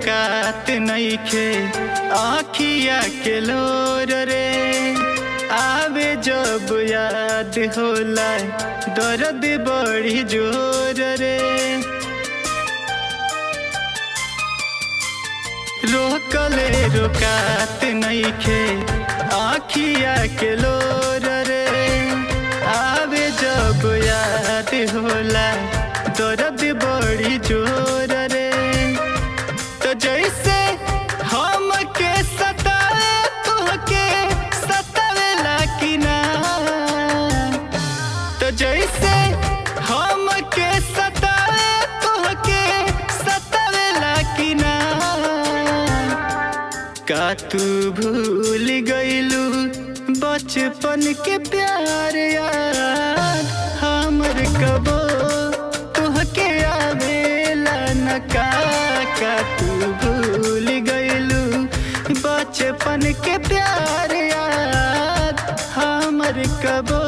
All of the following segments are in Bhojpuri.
रोकात नइखे आँखिया के लोर रे। आवे जब याद होला दर्द बड़ी जोर रे। रोकले रोकात नइखे आँखिया के लोर रे। आवे जब याद होला दर्द बड़ी जोर रे। तो जैसे हम के सतावे तुहके सतावेला कि ना। तो जैसे हम के सतावे तुहके सतावेला कि ना। का तू भूल गइलू बचपन के प्यार यार हमर कबो तुहके आवेला न का। तू भूल गइलू बचपन के प्यार यार हमर कबो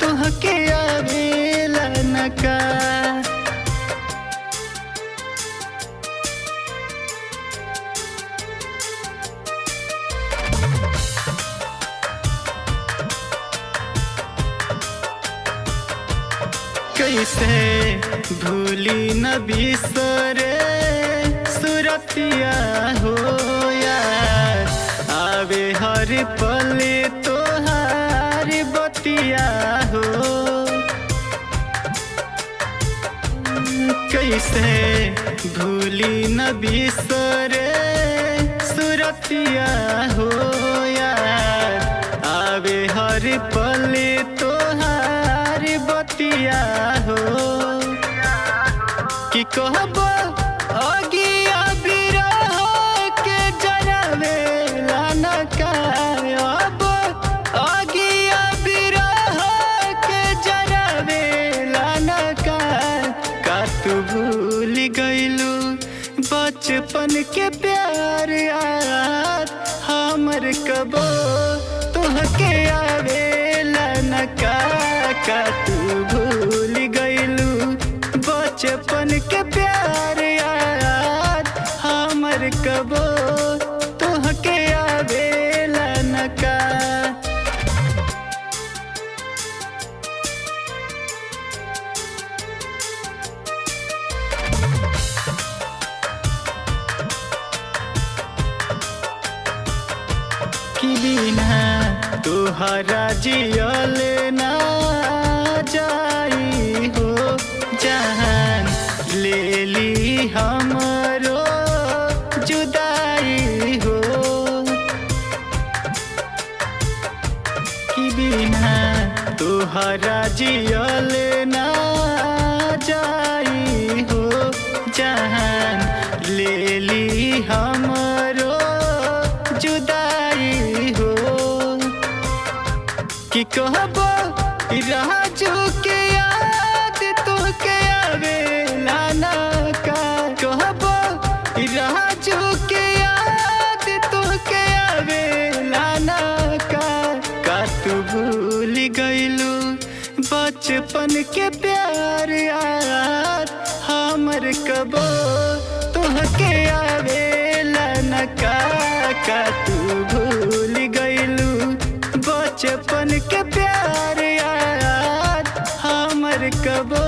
तुहके आवेला न का। कैसे भूली न बिसरे सुरतिया हो यार। आवे हर पल तोहार बतिया हो। कैसे भूली न बिसरे सुरतिया हो यार। आवे हर पल तोहार बतिया हो। कि कहबो अगिया बिरह के जरावेला न का। अब अगिया बिरह के जरावेला न का। का तू भूल गइलू बचपन के प्यार यार हमर कबो तुहके आवेला न का। का तू भूल गइलू बचपन के प्यार यार हमर कबो तुहके आवेला न का। कि बिना तोहरा जियल ना जाई हो जान। ले ली हमरो जुदाई हो। कि बिना तोहरा जियल ना जाई हो जान। ले ली हमरो जुदाई हो। कि कहबो राजू के याद तुहके आवेला न का। कहबो राजू के याद तुहके आवेला न का। का तू भूल गइलू बचपन के प्यार यार हमर कबो तुहके आवेला न का। का तू भूल गइलू बचपन के प्यार यार हमर कबो